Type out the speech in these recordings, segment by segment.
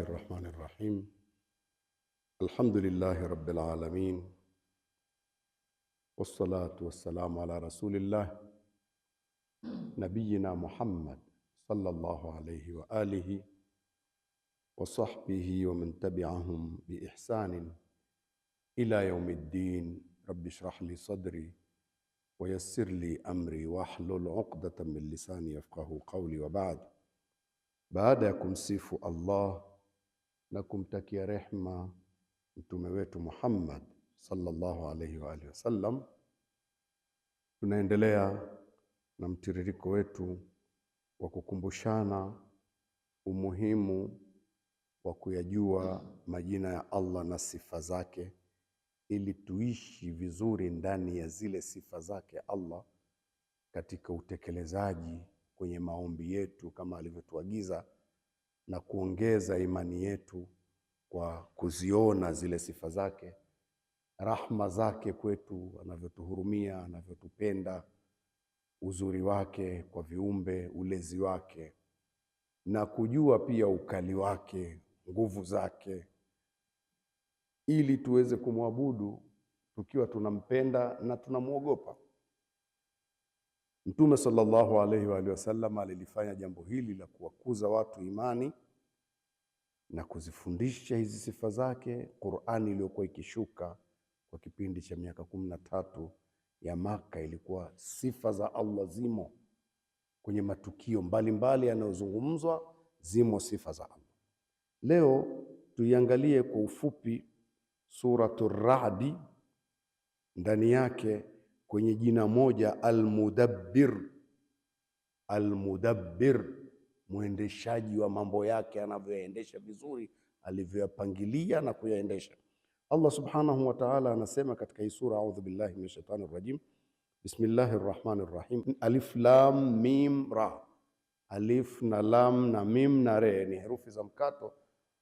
الرحمن الرحيم. الحمد لله رب العالمين، والصلاة والسلام على رسول الله نبينا محمد صلى الله عليه وآله وصحبه ومن تبعهم بإحسان إلى يوم الدين. رب اشرح لي صدري ويسر لي أمري واحلل عقدة من لساني يفقه قولي. وبعد، baada ya kumsifu Allah na kumtakia rehma mtume wetu Muhammad sallallahu alaihi wa alihi wasallam, tunaendelea na mtiririko wetu wa kukumbushana umuhimu wa kuyajua majina ya Allah na sifa zake, ili tuishi vizuri ndani ya zile sifa zake Allah katika utekelezaji kwenye maombi yetu kama alivyotuagiza, na kuongeza imani yetu kwa kuziona zile sifa zake, rahma zake kwetu, anavyotuhurumia, anavyotupenda, uzuri wake kwa viumbe, ulezi wake, na kujua pia ukali wake, nguvu zake, ili tuweze kumwabudu tukiwa tunampenda na tunamwogopa. Mtume sallallahu alaihi wa alihi wasallam alilifanya jambo hili la kuwakuza watu imani na kuzifundisha hizi sifa zake. Qur'ani iliyokuwa ikishuka kwa kipindi cha miaka 13 ya Maka, ilikuwa sifa za Allah zimo kwenye matukio mbalimbali yanayozungumzwa, zimo sifa za Allah. Leo tuiangalie kwa ufupi Suratul Ra'd, ndani yake kwenye jina moja Al-Mudabbir. Al-Mudabbir, mwendeshaji wa mambo yake, anavyoendesha vizuri, alivyoyapangilia na kuyaendesha. Allah subhanahu wa ta'ala anasema katika hii sura, a'udhu billahi minash shaitani rajim, bismillahir rahmanir rahim, alif lam mim ra. Alif na lam na mim na re ni herufi za mkato.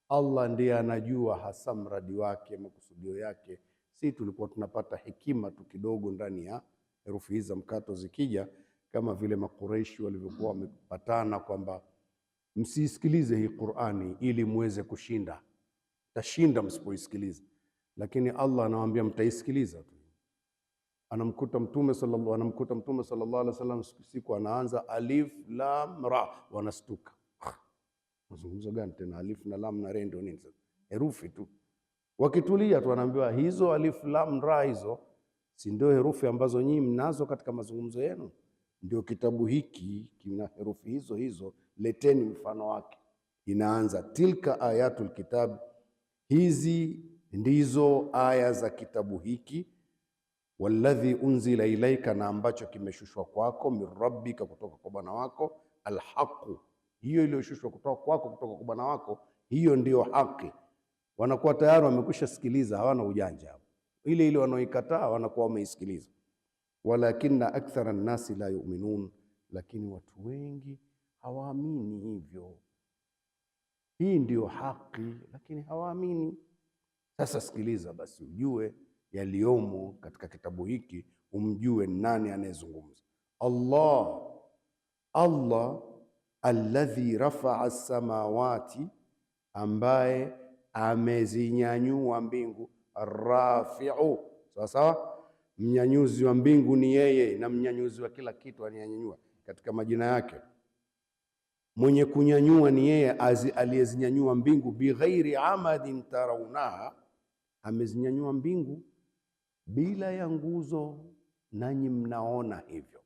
Allah ndiye anajua hasa mradi wake, makusudio yake. Si tulikuwa tunapata hekima tu kidogo ndani ya herufi hizi za mkato zikija, kama vile Makureishi walivyokuwa wamepatana kwamba msisikilize hii Qur'ani ili muweze kushinda, tashinda msipoisikiliza. Lakini Allah anawaambia mtaisikiliza tu. Anamkuta Mtume sallallahu alaihi wasallam siku anaanza alif lam ra, wanastuka. Mazungumzo gani tena? Alif na lam na re ndio nini sasa? Herufi tu. Wakitulia tu wanaambiwa hizo alif lam ra hizo si ndio herufi ambazo nyinyi mnazo katika mazungumzo yenu? Ndio kitabu hiki kina herufi hizo hizo, leteni mfano wake. Inaanza tilka ayatul kitab, hizi ndizo aya za kitabu hiki, walladhi unzila ilaika, na ambacho kimeshushwa kwako, min rabbika, kutoka kwa Bwana wako, alhaqu, hiyo iliyoshushwa kutoka kwako, kutoka kwa Bwana wako, hiyo ndiyo haki. Wanakuwa tayari wamekwisha sikiliza, hawana ujanja hapo. Ile wanaoikataa wanakuwa wameisikiliza. Walakinna akthara an-nasi la yu'minun, lakini watu wengi hawaamini hivyo. Hii ndiyo haki, lakini hawaamini. Sasa sikiliza basi, ujue yaliyomo katika kitabu hiki, umjue nani anayezungumza. Allah alladhi rafa'a as-samawati, ambaye amezinyanyua mbingu. Rafi'u, sawa sawa, mnyanyuzi wa mbingu ni yeye, na mnyanyuzi wa kila kitu ananyanyua katika majina yake. Mwenye kunyanyua ni yeye aliyezinyanyua mbingu. Bighairi amadin tarawnaha, amezinyanyua mbingu bila ya nguzo, nanyi mnaona hivyo,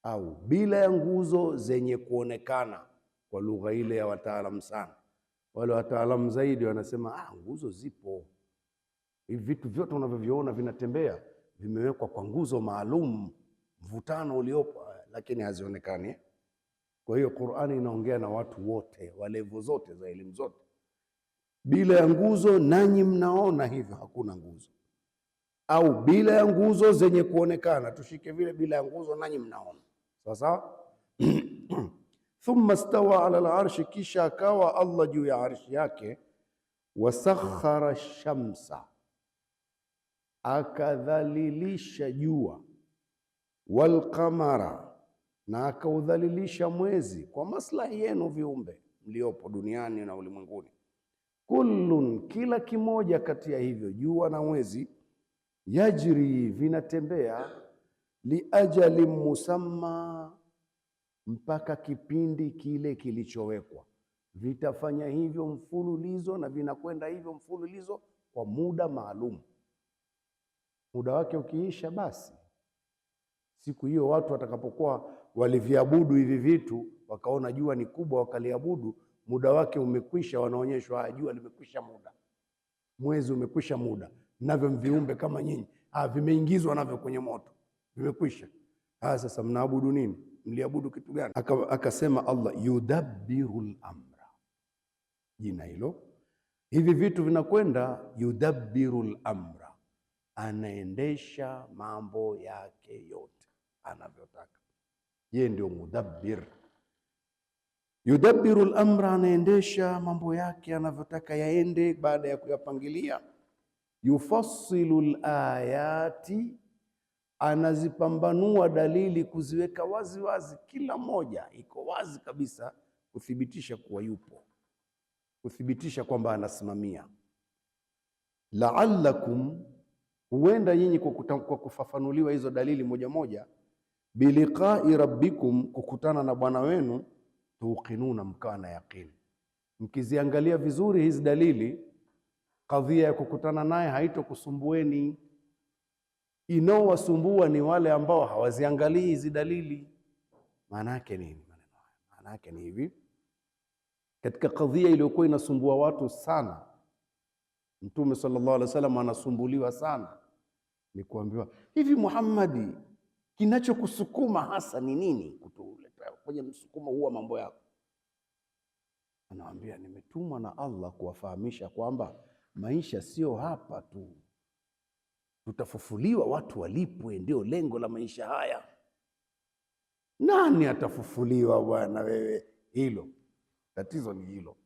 au bila ya nguzo zenye kuonekana, kwa lugha ile ya wataalamu sana. Wale wataalamu zaidi wanasema nguzo zipo. Hivi vitu vyote unavyoviona vinatembea vimewekwa kwa nguzo maalum, mvutano uliopo, lakini hazionekani. Kwa hiyo Qur'ani inaongea na watu wote wa level zote za elimu zote. Bila ya nguzo nanyi mnaona hivyo, hakuna nguzo. Au bila ya nguzo zenye kuonekana, tushike vile bila ya nguzo nanyi mnaona. Sawa sawa? Thumma stawa ala al-arshi, kisha akawa Allah juu ya arshi yake. Wasakhara shamsa, akadhalilisha jua. Walqamara, na akaudhalilisha mwezi, kwa maslahi yenu viumbe. mliopo duniani na ulimwenguni. Kullun, kila kimoja kati ya hivyo, jua na mwezi, yajri, vinatembea, liajali musamma, mpaka kipindi kile kilichowekwa. Vitafanya hivyo mfululizo na vinakwenda hivyo mfululizo kwa muda maalum. Muda wake ukiisha, basi siku hiyo watu watakapokuwa waliviabudu hivi vitu, wakaona jua ni kubwa, wakaliabudu, muda wake umekwisha, wanaonyeshwa jua limekwisha muda, mwezi umekwisha muda, navyo viumbe kama nyinyi vimeingizwa navyo kwenye moto, vimekwisha. Sasa mnaabudu nini? Mliabudu kitu gani? Akasema Allah, yudabbirul amra, jina hilo. Hivi vitu vinakwenda, yudabbirul amra, anaendesha mambo yake yote anavyotaka. Yeye ndio mudabbir. Yudabbirul amra, anaendesha mambo yake anavyotaka yaende baada ya kuyapangilia. Yufassilul ayati, anazipambanua dalili, kuziweka wazi wazi, kila moja iko wazi kabisa, kuthibitisha kuwa yupo, kuthibitisha kwamba anasimamia. La'allakum, huenda nyinyi kwa kufafanuliwa hizo dalili moja moja, biliqai rabbikum, kukutana na Bwana wenu, tuqinuna, mkawa na yaqini. Mkiziangalia vizuri hizi dalili, kadhia ya kukutana naye haitokusumbueni. Inaowasumbua ni wale ambao hawaziangalii hizi dalili. Maana yake nini maneno haya? Maana yake ni hivi, katika kadhia iliyokuwa inasumbua watu sana, Mtume sallallahu alaihi wasallam anasumbuliwa sana, ni kuambiwa hivi, Muhammadi, kinachokusukuma hasa ni nini kutuleta kwenye msukumo huu wa mambo yako? Anawaambia, nimetumwa na Allah kuwafahamisha kwamba maisha sio hapa tu, tutafufuliwa, watu walipwe, ndio lengo la maisha haya. Nani atafufuliwa bwana wewe? Hilo tatizo ni hilo.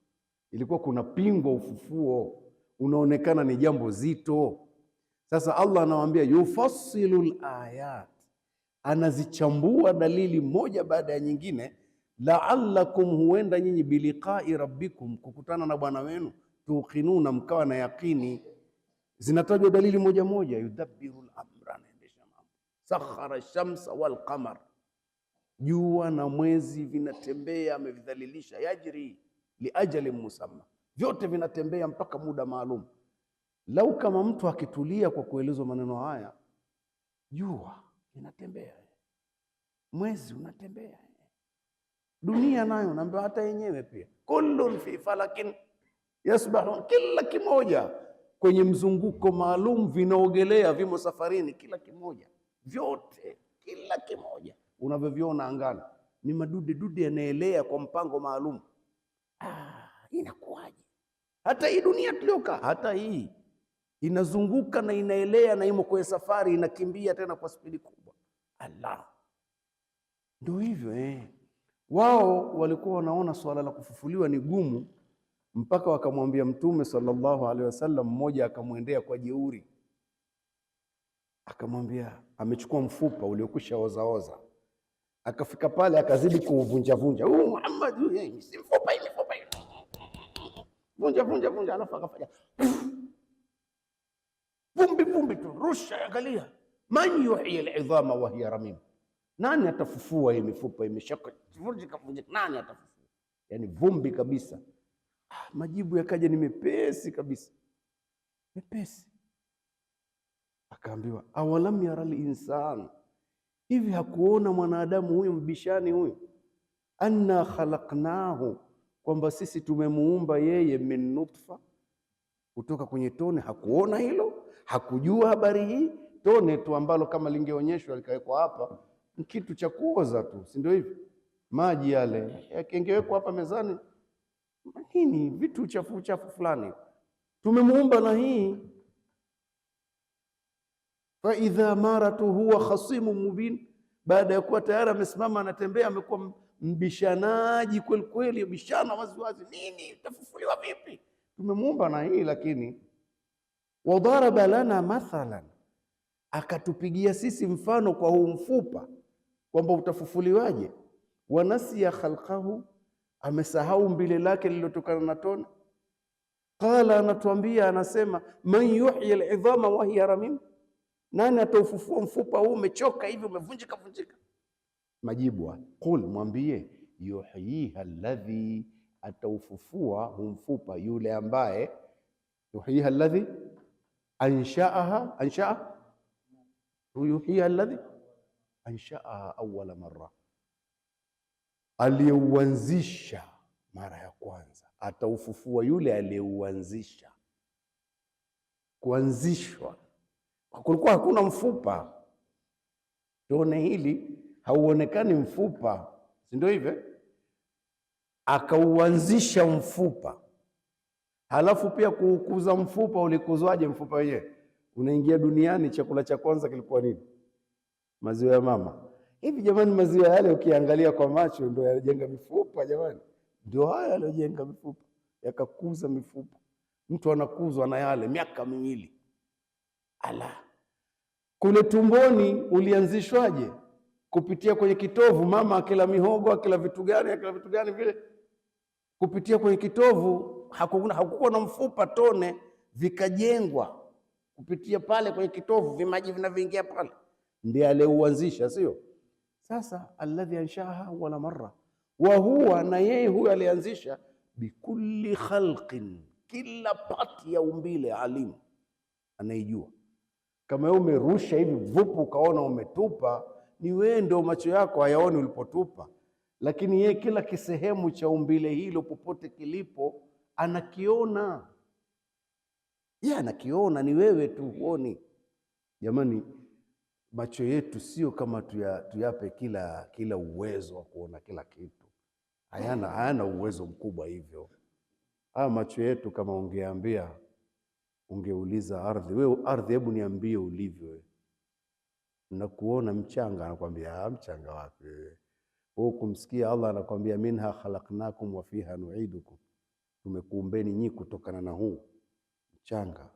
Ilikuwa kuna pingwa ufufuo, unaonekana ni jambo zito. Sasa Allah anawaambia yufassilul ayat, anazichambua dalili moja baada ya nyingine. La'allakum, huenda nyinyi, biliqai rabbikum, kukutana na Bwana wenu, tuqinuna, mkawa na yaqini. Zinatajwa dalili moja moja. Yudabbirul amra, anaendesha mambo. Sakhara shamsa wal qamar, jua na mwezi vinatembea, amevidhalilisha. Yajri liajali musamma, vyote vinatembea mpaka muda maalum. Lau kama mtu akitulia kwa kuelezwa maneno haya, jua linatembea, mwezi unatembea, dunia nayo naambiwa hata yenyewe pia, kullun fi falakin yasbahun, kila kimoja kwenye mzunguko maalum, vinaogelea, vimo safarini, kila kimoja, vyote, kila kimoja unavyoviona angani ni madude dude yanaelea kwa mpango maalum. Inakuwaje? Hata hii dunia tuliokaa, hata hii inazunguka na inaelea na imo kwenye safari, inakimbia tena kwa spidi kubwa. Allah, ndio hivyo Wao walikuwa wanaona swala la kufufuliwa ni gumu, mpaka wakamwambia Mtume sallallahu alaihi wasallam. Mmoja akamwendea kwa jeuri, akamwambia, amechukua mfupa uliokwisha ozaoza, akafika pale akazidi kuuvunja vunja. Muhammad, si mfupa hii, vunja vunja vunja, alafu akafanya vumbi tu, rusha, angalia, man yuhyi al-idhama wa hiya ramim, nani atafufua hii mifupa imeshaka vunjika? Nani atafufua? Yani vumbi kabisa. Majibu yakaja ni mepesi kabisa, mepesi. Akaambiwa, awalam yara al-insan, hivi hakuona mwanadamu huyu mbishani huyu, anna khalaqnahu, kwamba sisi tumemuumba yeye, min nutfa, kutoka kwenye tone. Hakuona hilo? Hakujua habari hii? Tone tu ambalo kama lingeonyeshwa likawekwa hapa, ni kitu cha kuoza tu, si ndio hivi? Maji yale yakingewekwa hapa mezani, nini, vitu chafu fulani, tumemuumba na hii. Fa idha maratu huwa khasimu mubin, baada ya kuwa tayari amesimama anatembea, amekuwa mbishanaji kweli kweli, bishana wazi wazi. Nini, utafufuliwa vipi? Tumemuumba na hii. Lakini wadaraba lana mathalan, akatupigia sisi mfano kwa huu mfupa kwamba utafufuliwaje. Wanasiya khalqahu, Amesahau umbile lake lililotokana na tone. Qala, anatuambia anasema, man yuhyi al'idhama wa hiya ramim, nani ataufufua mfupa huu umechoka hivi umevunjika vunjika? Majibu, qul, mwambie, yuhyiha alladhi, ataufufua humfupa yule ambaye, yuhyiha alladhi anshaaha, yuhyiha alladhi anshaaha awwala marra, aliyeuanzisha mara ya kwanza. Ataufufua yule aliyeuanzisha. Kuanzishwa, kulikuwa hakuna mfupa. Tone hili hauonekani mfupa, si ndio hivyo? Akauanzisha mfupa. Halafu pia kuukuza mfupa, ulikuzwaje mfupa wenyewe? Unaingia duniani, chakula cha kwanza kilikuwa nini? Maziwa ya mama. Hivi jamani, maziwa yale ukiangalia kwa macho ndio yalijenga mifupa jamani? Ndio haya yaliyojenga mifupa, yakakuza mifupa. Mtu anakuzwa na yale miaka miwili. Ala, kule tumboni ulianzishwaje? Kupitia kwenye kitovu, mama akila mihogo, akila vitu gani vile, kupitia kwenye kitovu. Hakukuwa na mfupa, tone vikajengwa kupitia pale kwenye kitovu, vimaji vinavyoingia pale, ndiye aliyeuanzisha, sio? Sasa alladhi anshaha wala marra wa huwa, na yeye huyo alianzisha, bikulli khalqin, kila pati ya umbile, alimu, anaijua. Kama wewe umerusha hivi vupu ukaona umetupa, ni wewe ndio macho yako hayaoni ulipotupa, lakini yeye kila kisehemu cha umbile hilo popote kilipo anakiona. Yeye anakiona, ni wewe tu huoni. Jamani, macho yetu sio kama tuyape kila uwezo wa kuona kila kitu. Hayana uwezo mkubwa hivyo. Haya macho yetu, kama ungeuliza ardhi, wewe ardhi, hebu niambie ulivyo wewe. Nakuona mchanga, anakuambia mchanga wapi wewe? Wewe kumsikia Allah anakuambia minha khalaqnakum wa fiha nu'idukum, tumekuumbeni nyinyi kutokana na huu mchanga,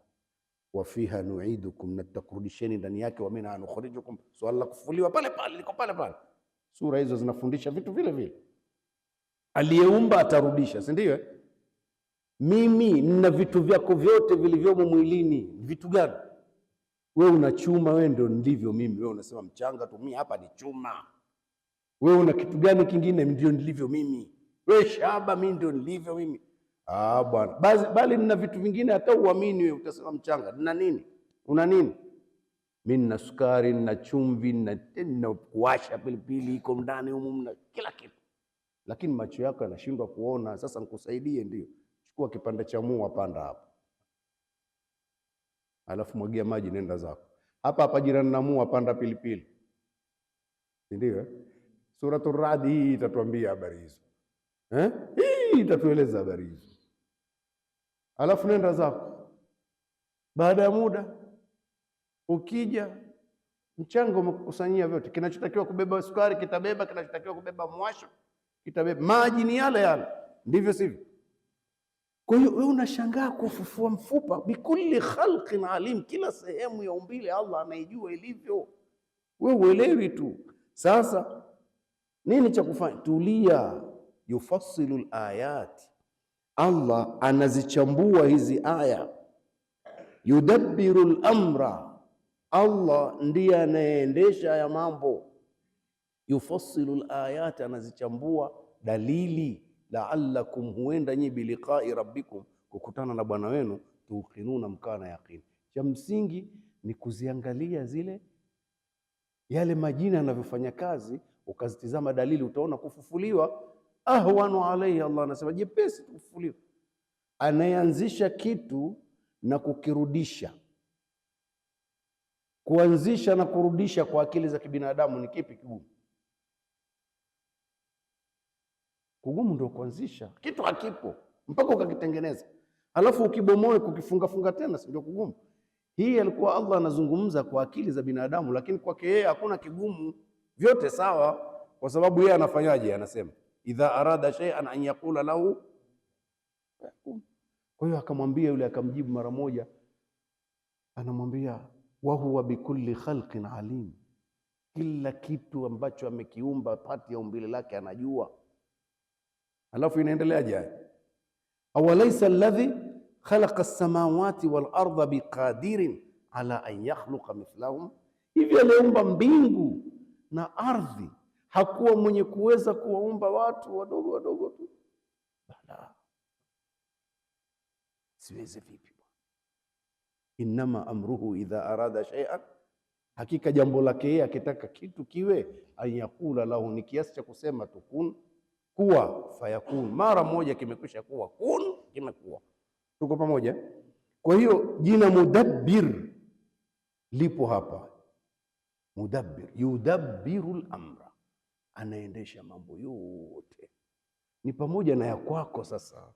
wa fiha nu'idukum, na tutakurudisheni ndani yake, wa minha nukhrijukum. Swala la kufufuliwa pale pale liko pale pale. Sura hizo zinafundisha vitu vile vile. Aliyeumba atarudisha, si ndio? Mimi nina vitu vyako vyote vilivyomo mwilini. Vitu gani? Wewe una chuma, wewe ndio ndivyo mimi. Wewe unasema mchanga tu, mimi hapa ni chuma. Wewe una kitu gani kingine? Ndio ndivyo mimi. Wewe shaba, mimi ndio ndivyo mimi. Bwana, bali nina vitu vingine hata uamini wewe, utasema mchanga. Nina nini? Una nini? Mimi nina sukari, nina chumvi, nina kuwasha pilipili iko ndani humu, mna kila kitu. Lakini macho yako yanashindwa kuona. Sasa nikusaidie, ndio. Chukua kipande cha mua, panda hapa, alafu mwagia maji, nenda zako. Hapa jirani na mua, panda pilipili, ndio. Suratul Ra'd hii itatuambia habari hizo, hii itatueleza habari hizo. Alafu nenda zako. Baada ya muda ukija, mchanga umekusanyia vyote. Kinachotakiwa kubeba sukari kitabeba, kinachotakiwa kubeba mwasho kitabeba, maji ni yale yale, ndivyo sivyo? Kwa hiyo wewe unashangaa kufufua mfupa. Bikulli khalqin alim, kila sehemu ya umbile Allah anaijua ilivyo, wewe uelewi tu. Sasa nini cha kufanya? Tulia. Yufassilu alayat, Allah anazichambua hizi aya. Yudabbiru al-amra, Allah ndiye anayeendesha haya mambo. Yufassilu alayat, anazichambua dalili. La'allakum, huenda nyi biliqa'i rabbikum, kukutana na Bwana wenu, tuqinuna, mkana yaqini. Cha msingi ni kuziangalia yale majina yanavyofanya kazi, ukazitizama dalili, utaona kufufuliwa ahwanu alayhi. Allah anasema jepesi kufufuliwa. Anayeanzisha kitu na kukirudisha, kuanzisha na kurudisha kwa akili za kibinadamu ni kipi kigumu? Kugumu ndio kuanzisha kitu hakipo mpaka ukakitengeneza, alafu ukibomoe kukifunga tena, si ndio kugumu? Hii alikuwa Allah anazungumza kwa akili za binadamu, lakini kwake yeye hakuna kigumu, vyote sawa, kwa sababu yeye anafanyaje? Anasema idha arada shay'an an yaqula lahu. Kwa hiyo akamwambia yule, akamjibu mara moja, anamwambia wa huwa bikulli khalqin alim, kila kitu ambacho amekiumba pati ya umbile lake anajua. Alafu inaendeleaje aya? Awalaysa alladhi khalaqa as-samawati wal arda biqadirin ala an yakhluqa mithlahum, hivi aliumba mbingu na ardhi hakuwa mwenye kuweza kuwaumba watu wadogo wadogo tu? Bala, siweze vipi? Innama amruhu idha arada shay'an, hakika jambo lake yeye akitaka kitu kiwe, ayakula lahu, ni kiasi cha kusema tu kun, kuwa, fayakun, mara moja kimekwisha kuwa, kun, kimekuwa. Tuko pamoja? Kwa hiyo jina mudabbir lipo hapa. Mudabbir, yudabbirul amra, anaendesha mambo yote, ni pamoja na ya kwako. Sasa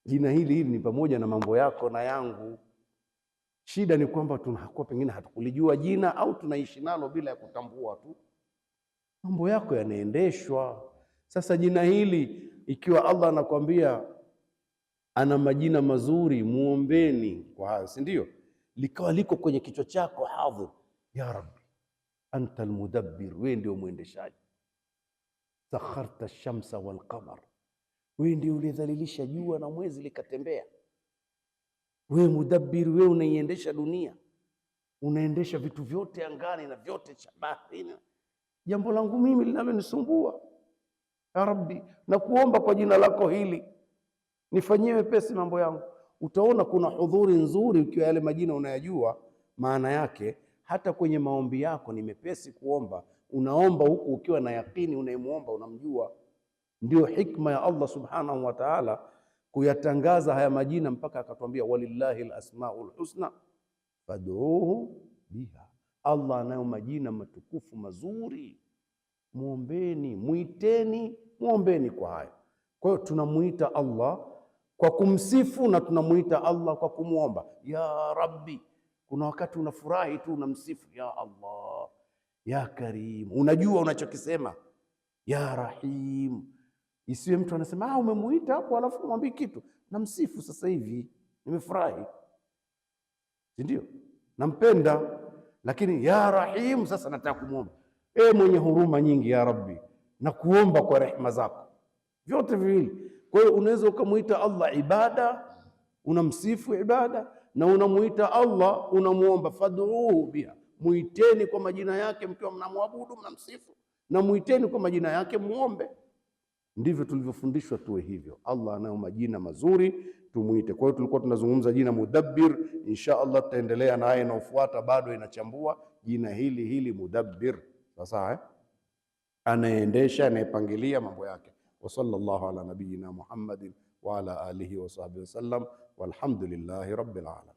jina hili ni pamoja na mambo yako na yangu. Shida ni kwamba tunakuwa pengine hatukulijua jina au tunaishi nalo bila ya kutambua tu. Mambo yako yanaendeshwa. Sasa jina hili, ikiwa Allah anakuambia ana majina mazuri, muombeni kwa hayo, si ndio? Likawa liko kwenye kichwa chako hadhir, ya Rabbi anta almudabbir, wewe ndio mwendeshaji. Sakharta ash-shamsa wal qamar, wewe ndio ulidhalilisha jua na mwezi likatembea. Wewe mudabbir, wewe unaiendesha dunia, unaendesha vitu vyote angani na vyote baharini. Jambo langu mimi linalonisumbua, ya Rabbi, na kuomba kwa jina lako hili nifanyie wepesi mambo yangu. Utaona kuna hudhuri nzuri ukiwa yale majina unayajua maana yake. Hata kwenye maombi yako ni mepesi kuomba, unaomba huku ukiwa na yakini unayemuomba unamjua. Ndio hikma ya Allah subhanahu wa ta'ala kuyatangaza haya majina, mpaka akatuambia walillahi alasmaul husna fad'uhu biha. Allah anayo majina matukufu mazuri, muombeni, muiteni, muombeni kwa hayo. Kwa hiyo tunamuita Allah kwa kumsifu na tunamuita Allah kwa kumuomba. Ya Rabbi, kuna wakati unafurahi tu unamsifu ya Allah, ya Karim, unajua unachokisema, ya Rahim. Isiwe mtu anasema umemuita hapo alafu mwambie kitu, namsifu sasa hivi, nimefurahi, si ndio? Nampenda, lakini ya Rahim sasa nataka kumuomba. Mwenye huruma nyingi, ya Rabbi, na kuomba kwa rehema zako, vyote viwili. Kwa hiyo unaweza ukamuita Allah ibada, unamsifu ibada, na unamuita Allah unamuomba. Fad'uhu biha, muiteni kwa majina yake mkiwa mnamwabudu, mnamsifu, na muiteni kwa majina yake muombe. Ndivyo tulivyofundishwa tuwe hivyo. Allah anayo majina mazuri, tumuite. Kwa hiyo tulikuwa tunazungumza jina mudabbir. Insha Allah tutaendelea na aya inayofuata, bado inachambua jina hili mudabbir. Sasa anaendesha, anayepangilia mambo yake. Wa sallallahu ala nabiyyina Muhammadin wa ala alihi wa sahbihi wasallam, walhamdulillahi rabbil alamin.